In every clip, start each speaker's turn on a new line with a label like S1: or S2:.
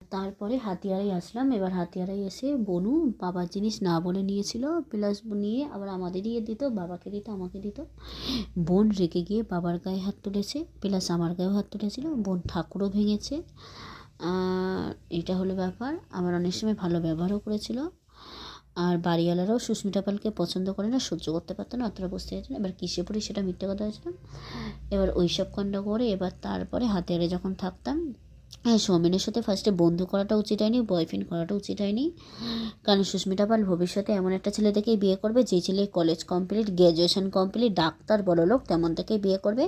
S1: তারপরে হাতিয়ারাই আসলাম। এবার হাতিয়ারাই এসে বনু বাবার জিনিস না বলে নিয়েছিল, প্লাস নিয়ে আবার আমাদেরই দিত, বাবাকে দিত, আমাকে দিত। বোন রেগে গিয়ে বাবার গায়ে হাত তুলেছে, প্লাস আমার গায়েও হাত তুলেছিল। বোন ঠাকুরও ভেঙেছে। এটা হলো ব্যাপার। আমার অনেক সময় ভালো ব্যবহারও করেছিল। আর বাড়িওয়ালারাও সুস্মিতা পালকে পছন্দ করে না, সহ্য করতে পারতো না, অতটা বুঝতে পারছে না। এবার কিসে পড়ি সেটা মিথ্যে কথা হয়েছিলাম। এবার ওই সব কাণ্ড করে এবার তারপরে হাতিয়ারে যখন থাকতাম, হ্যাঁ, সৌমেনের সাথে ফার্স্টে বন্ধু করাটা উচিত হয়নি, বয়ফ্রেন্ড করাটা উচিত হয়নি। কারণ সুস্মিতা পাল ভবিষ্যতে এমন একটা ছেলে থেকেই বিয়ে করবে, যে ছেলে college complete, graduation complete, doctor, বড়লোক, তেমন থেকেই বিয়ে করবে।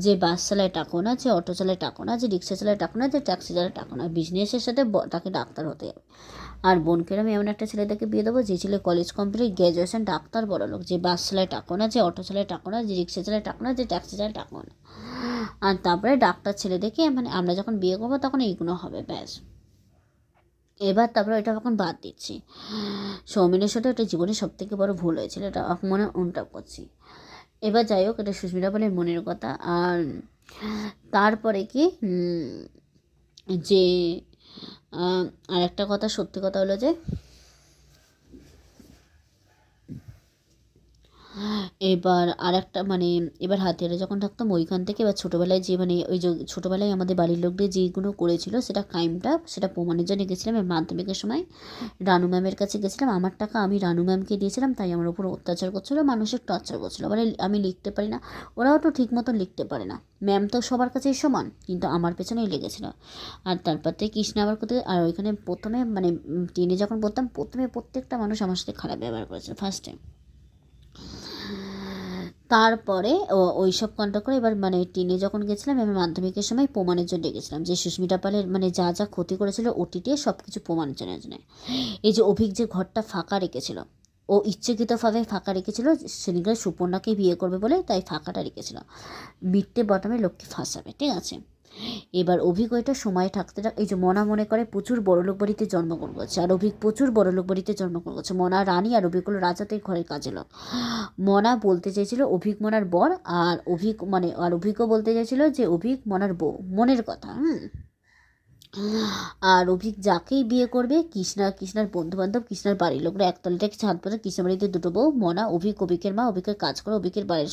S1: যে বাস চালায় টাকো না, যে অটো চালায় টাকো না, যে রিক্সা চালায় টাকো না, যে ট্যাক্সি চালায় টাকো না, বিজনেসের সাথে তাকে ডাক্তার হতে হবে। আর বোনকে আমি এমন একটা ছেলে থেকে বিয়ে দেবো, যে ছেলে কলেজ কমপ্লিট, গ্র্যাজুয়েশন, ডাক্তার, বড়লোক, যে বাস চালায় টাকো না, যে অটো চালায় টাকো না, যে রিক্সা চালায় টাকো না, যে ট্যাক্সি চালায় টাকো না। আর তারপরে ডাক্তার ছেলে দেখে মানে আমরা যখন বিয়ে করবো তখন এইগুলো হবে, ব্যাস। এবার তারপরে এটা এখন বাদ দিচ্ছি। সৌমিনের সাথে এটা জীবনে সব থেকে বড় ভুল হয়েছিল, এটা মনে অনুতাপ করছি। এবার যাই হোক, এটা সুস্মিতা পালের মনের কথা। আর তারপরে কি যে আর একটা কথা, সত্যি কথা হলো যে এবার আর একটা মানে এবার হাতিয়ারে যখন থাকতাম ওইখান থেকে, এবার ছোটোবেলায় যে মানে ওই যে ছোটোবেলায় আমাদের বাড়ির লোকদের যেগুলো করেছিল সেটা ক্রাইমটা, সেটা প্রমাণের জন্য গেছিলাম। মাধ্যমিকের সময় রানু ম্যামের কাছে গেছিলাম। আমার টাকা আমি রানু ম্যামকে দিয়েছিলাম, তাই আমার উপর অত্যাচার করছিলো, মানসিক টর্চার করছিলো। মানে আমি লিখতে পারি না, ওরাও তো ঠিক মতো লিখতে পারে না। ম্যাম তো সবার কাছেই সমান, কিন্তু আমার পেছনেই লেগেছিলো। আর তারপর থেকে কৃষ্ণ আবার কোথায়, আর ওইখানে প্রথমে মানে টেনে যখন পড়তাম, প্রথমে প্রত্যেকটা মানুষ আমার সাথে খারাপ ব্যবহার করেছিল ফার্স্ট টাইম। তারপরে ওই সব কন্ট্যাক্ট করে এবার মানে টেনে যখন গেছিলাম, আমি মাধ্যমিকের সময় প্রমাণের জন্য গেছিলাম যে সুস্মিতা পালের মানে যা যা ক্ষতি করেছিল ওটিতে সব কিছু প্রমাণের জন্য। এই যে অভিক যে ঘরটা ফাঁকা রেখেছিল, ও ইচ্ছাকৃতভাবে ফাঁকা রেখেছিল, সেদিনকার সুপর্ণাকে বিয়ে করবে বলে, তাই ফাঁকাটা রেখেছিল মিথ্যে বটমে লোককে ফাঁসাবে, ঠিক আছে। এবার অভিক ওইটা সময় থাকতে এই যে মনা মনে করে প্রচুর বড়লোক বাড়িতে জন্মগ্রহণ করছে, আর অভিক প্রচুর বড়লোক বাড়িতে জন্মগ্রহণ করছে। মনা রানী আর অভিক হলো রাজাতে ঘরের কাজে লোক। মনা বলতে চেয়েছিল অভিক মনার বর, আর অভিক মানে আর অভিকও বলতে চেয়েছিল যে অভিক মনার বউ, মনের কথা। আর অভিক যাকেই বিয়ে করবে, কৃষ্ণার বন্ধুবান্ধব, কৃষ্ণার বাড়ির লোকরা একতলা থেকে ছাদ পর্যন্ত, কৃষ্ণার বাড়িতে দুটো বউ, মনা, অভিকের মা, অভিকের কাজ করে, অভিকের বাড়ির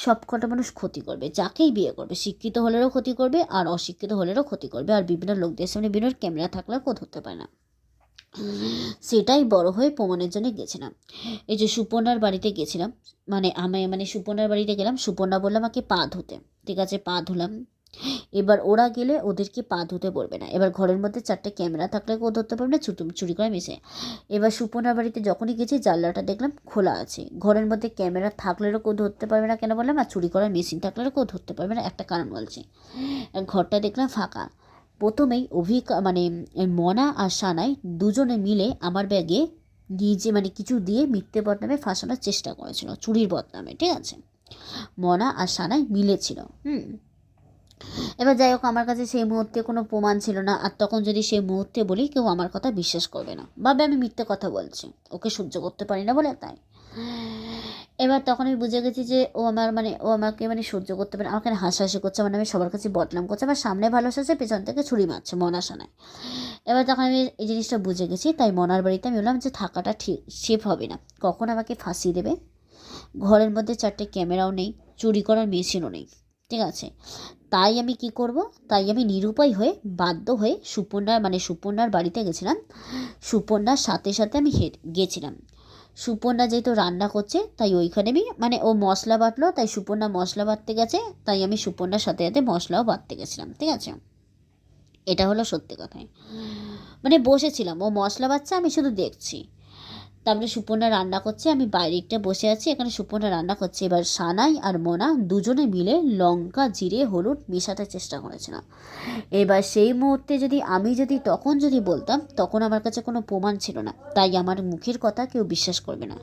S1: সব কটা মানুষ ক্ষতি করবে, যাকেই বিয়ে করবে। শিক্ষিত হলেরও ক্ষতি করবে, আর অশিক্ষিত হলেরও ক্ষতি করবে। আর বিভিন্ন লোকদের সামনে বিভিন্ন ক্যামেরা থাকলেও কেউ ধরতে পারে না। সেটাই বড় হয়ে প্রমাণের জন্য গেছিলাম। এই যে সুপর্ণার বাড়িতে গেছিলাম, মানে সুপর্ণার বাড়িতে গেলাম, সুপর্ণা বললাম আমাকে পা ধুতে, ঠিক আছে, পা ধুলাম। এবার ওরা গেলে ওদেরকে পা ধুতে পড়বে না। এবার ঘরের মধ্যে 4টে ক্যামেরা থাকলে কেউ ধরতে পারবে না, চুরি করে মিশে। এবার সুপর্ণার বাড়িতে যখনই গেছি জানলাটা দেখলাম খোলা আছে, ঘরের মধ্যে ক্যামেরা থাকলেও কেউ ধরতে পারবে না, কেন বললাম, আর চুরি করার মেশিন থাকলেও কেউ ধরতে পারবে না, একটা কারণ বলছি। ঘরটা দেখলাম ফাঁকা। প্রথমেই মানে মনা আর সানাই দুজনে মিলে আমার ব্যাগে নিজে মানে কিছু দিয়ে মিথ্যে বদনামে ফাঁসানোর চেষ্টা করেছিল, চুরির বদনামে, ঠিক আছে। মনা আর সানাই মিলেছিল। এবার যাই হোক, আমার কাছে সেই মুহূর্তে কোনো প্রমাণ ছিল না। আর তখন যদি সেই মুহূর্তে বলি, কেউ আমার কথা বিশ্বাস করবে না, ভাবে আমি মিথ্যে কথা বলছি, ওকে সহ্য করতে পারি না বলে, তাই। এবার তখন আমি বুঝে গেছি যে ও আমাকে মানে সহ্য করতে পারে, আমাকে হাসাহাসি করছে, মানে আমি সবার কাছে বদনাম করছে, আমার সামনে ভালো সাজে, পেছন থেকে ছুরি মারছে মনা সানায়। এবার তখন আমি এই জিনিসটা বুঝে গেছি, তাই মনার বাড়িতে আমি বললাম যে থাকাটা ঠিক সেফ হবে না, কখন আমাকে ফাঁসিয়ে দেবে। ঘরের মধ্যে 4টে ক্যামেরাও নেই, চুরি করার মেশিনও নেই, ঠিক আছে। তাই আমি কি করব, তাই আমি নিরুপায় হয়ে বাধ্য হয়ে সুপর্ণার বাড়িতে গেছিলাম। সুপর্ণার সাথে সাথে আমি গেছিলাম। সুপর্ণা যেহেতু রান্না করছে, তাই ওইখানে আমি ও মশলা বাটলো, তাই সুপর্ণা মশলা বাটতে গেছে, তাই আমি সুপর্ণার সাথে সাথে মশলাও বাটতে গেছিলাম, ঠিক আছে। এটা হলো সত্যি কথাই, বসেছিলাম, ও মশলা বাটছে, আমি শুধু দেখছি। তারপরে সুপর্ণা রান্না করছে, আমি বাইরে একটা বসে আছি, এখানে সুপর্ণা রান্না করছে। এবার সানাই আর মোনা দুজনে মিলে লঙ্কা, জিরে, হলুদ মেশাতে চেষ্টা করেছিলাম। এবার সেই মুহূর্তে তখন যদি বলতাম, তখন আমার কাছে কোনো প্রমাণ ছিল না, তাই আমার মুখের কথা কেউ বিশ্বাস করবে না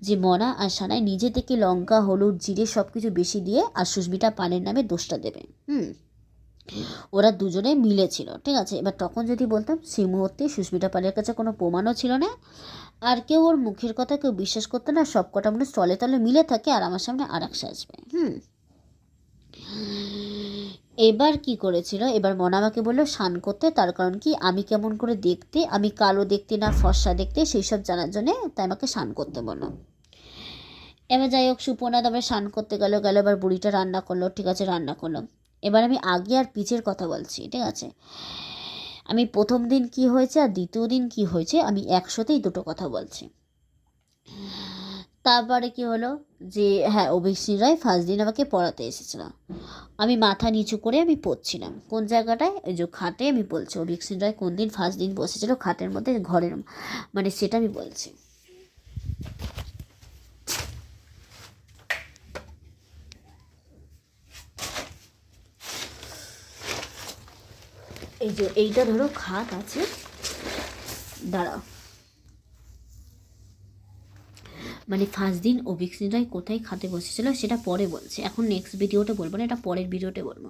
S1: যে মোনা আর সানাই নিজে থেকে লঙ্কা, হলুদ, জিরে সব কিছু বেশি দিয়ে আর সুস্মিতা পানের নামে দোষটা দেবে। ওরা দুজনে মিলেছিল, ঠিক আছে। এবার তখন যদি বলতাম, সেই মুহূর্তে সুস্মিতা পালের কাছে কোনো প্রমাণও ছিল না, আর কেউ ওর মুখের কথা কেউ বিশ্বাস করতো না, সব কটা মানুষ তলে তলে মিলে থাকে, আর আমার সামনে আর এক সাজবে। এবার কি করেছিল, এবার মনা আমাকে বললো স্নান করতে, তার কারণ কি আমি কেমন করে দেখতে, আমি কালো দেখতে না ফর্সা দেখতে সেই সব জানার জন্যে তাই আমাকে স্নান করতে বললো। এবার যাই হোক সুপর্ণা তারপরে স্নান করতে গেল, এবার বুড়িটা রান্না করলো, ঠিক আছে রান্না করলো। এবার আমি আগে আর পিছের কথা বলছি, ঠিক আছে। আমি প্রথম দিন কি হয়েছে আর দ্বিতীয় দিন কি হয়েছে আমি একসাথেই দুটো কথা বলছি। তারপরে কি হলো যে হ্যাঁ, অভিশ্রী রায় ফার্স্ট দিন আমাকে পড়াতে এসেছিল। আমি মাথা নিচু করে আমি পড়ছিলাম কোন জায়গাটায়, ওই যে খাটে আমি বলছি অভিশ্রী রায় কোন দিন ফার্স্ট দিন বসেছিল খাটের মধ্যে ঘরের, মানে সেটা আমি বলছি। এই যে এইটা ধরো খাট আছে, দাঁড়াও, মানে ফার্স্ট দিন অভিশ্রী রায় কোথায় খাটে বসেছিল সেটা পরে বলছি, এখন নেক্সট ভিডিওতে বলবো না, এটা পরের ভিডিওতে বলবো।